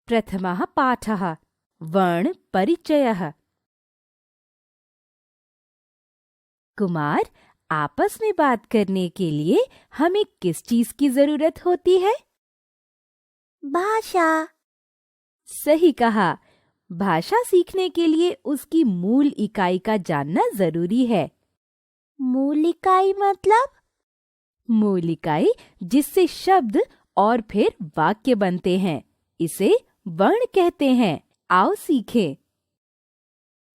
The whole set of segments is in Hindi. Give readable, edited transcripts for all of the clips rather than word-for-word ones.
प्रथमः पाठः वर्ण परिचयः। कुमार, आपस में बात करने के लिए हमें किस चीज की जरूरत होती है? भाषा। सही कहा। भाषा सीखने के लिए उसकी मूल इकाई का जानना जरूरी है। मूल इकाई मतलब? मूल इकाई जिससे शब्द और फिर वाक्य बनते हैं, इसे वर्ण कहते हैं। आओ सीखें।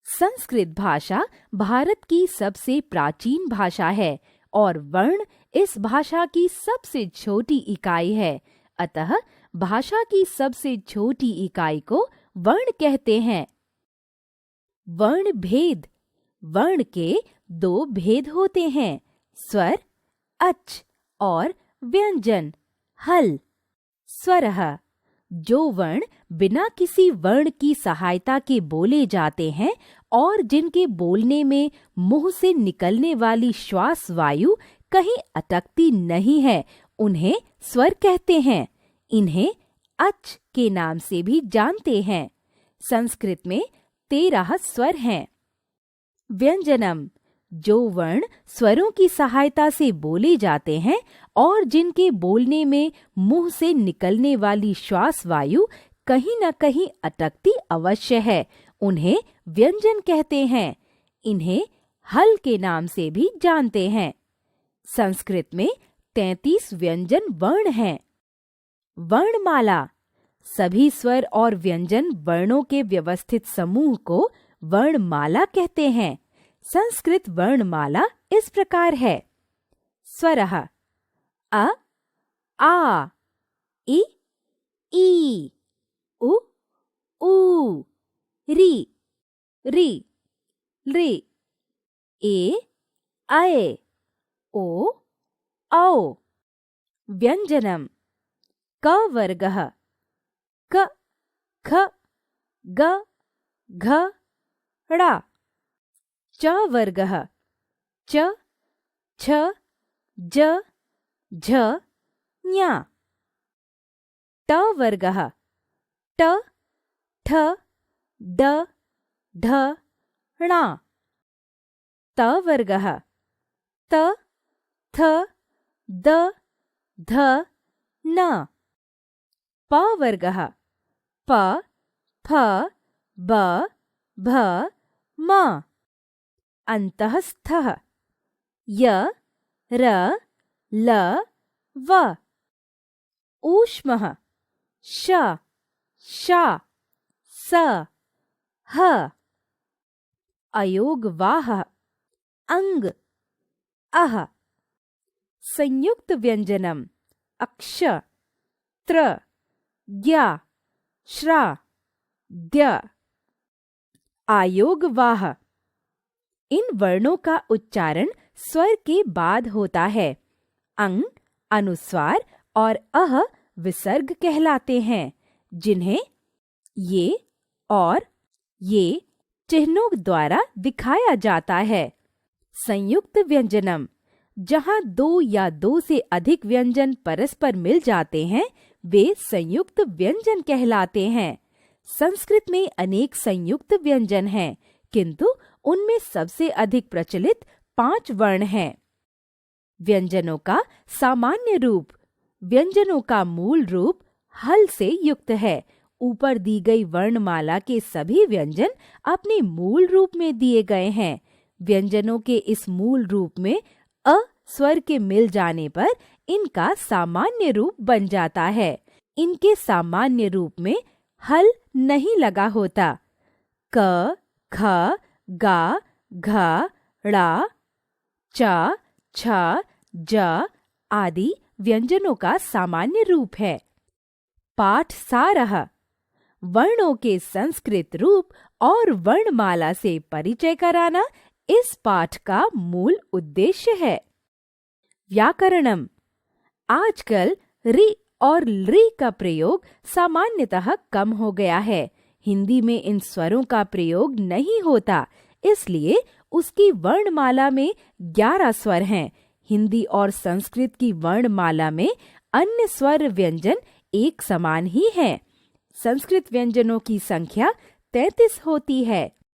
संस्कृत भाषा भारत की सबसे प्राचीन भाषा है और वर्ण इस भाषा की सबसे छोटी इकाई है। अतः भाषा की सबसे छोटी इकाई को वर्ण कहते हैं। वर्ण भेद। वर्ण के दो भेद होते हैं, स्वर अच और व्यंजन हल। स्वरः जो वर्ण बिना किसी वर्ण की सहायता के बोले जाते हैं और जिनके बोलने में मुंह से निकलने वाली श्वास वायु कहीं अटकती नहीं है, उन्हें स्वर कहते हैं। इन्हें अच के नाम से भी जानते हैं। संस्कृत में 13 स्वर हैं। व्यंजनम जो वर्ण स्वरों की सहायता से बोले जाते हैं और जिनके बोलने में मुंह से निकलने वाली श्वास वायु कहीं न कहीं अटकती अवश्य है, उन्हें व्यंजन कहते हैं। इन्हें हल के नाम से भी जानते हैं। संस्कृत में 33 व्यंजन वर्ण हैं। वर्णमाला सभी स्वर और व्यंजन वर्णों के व्यवस्थित समूह को वर्णमाला कहते हैं। संस्कृत वर्णमाला इस प्रकार है। स्वरः अ आ इ ई उ ऊ रि रि ऋ ए ऐ ओ औ। व्यंजनम क वर्गः क ख ग घ ड़। च वर्गः च छ ज झ ञ। ट वर्गः ट ठ ड ढ ण। त वर्गः त थ द ध न। प वर्गः प फ ब भ म। अन्तःस्थः य र ल व। ऊष्मः श श स ह। अयोगवाहः अंग अह। संयुक्त व्यंजनम अक्ष त्र ज्ञ श्रा द्य। आयोगवाह इन वर्णों का उच्चारण स्वर के बाद होता है। अंग अनुस्वार और अह विसर्ग कहलाते हैं, जिन्हें ये और ये चिन्हों द्वारा दिखाया जाता है। संयुक्त व्यंजनम जहाँ दो या दो से अधिक व्यंजन परस्पर मिल जाते हैं, वे संयुक्त व्यंजन कहलाते हैं। संस्कृत में अनेक संयुक्त व्यंजन हैं, किंतु उनमें सबसे अधिक प्रचलित 5 वर्ण हैं। व्यंजनों का सामान्य रूप। व्यंजनों का मूल रूप हल से युक्त है। ऊपर दी गई वर्णमाला के सभी व्यंजन अपने मूल रूप में दिए गए हैं। व्यंजनों के इस मूल रूप में अ स्वर के मिल जाने पर इनका सामान्य रूप बन जाता है। इनके सामान्य रूप में हल नहीं लगा होता। क ख ग घ ड़ च छ ज आदि व्यंजनों का सामान्य रूप है। पाठ सारः वर्णों के संस्कृत रूप और वर्णमाला से परिचय कराना इस पाठ का मूल उद्देश्य है। व्याकरणम आजकल रि और लृ का प्रयोग सामान्यतः कम हो गया है। हिंदी में इन स्वरों का प्रयोग नहीं होता, इसलिए उसकी वर्णमाला में 11 स्वर हैं। हिंदी और संस्कृत की वर्णमाला में अन्य स्वर व्यंजन एक समान ही हैं। संस्कृत व्यंजनों की संख्या 33 होती है।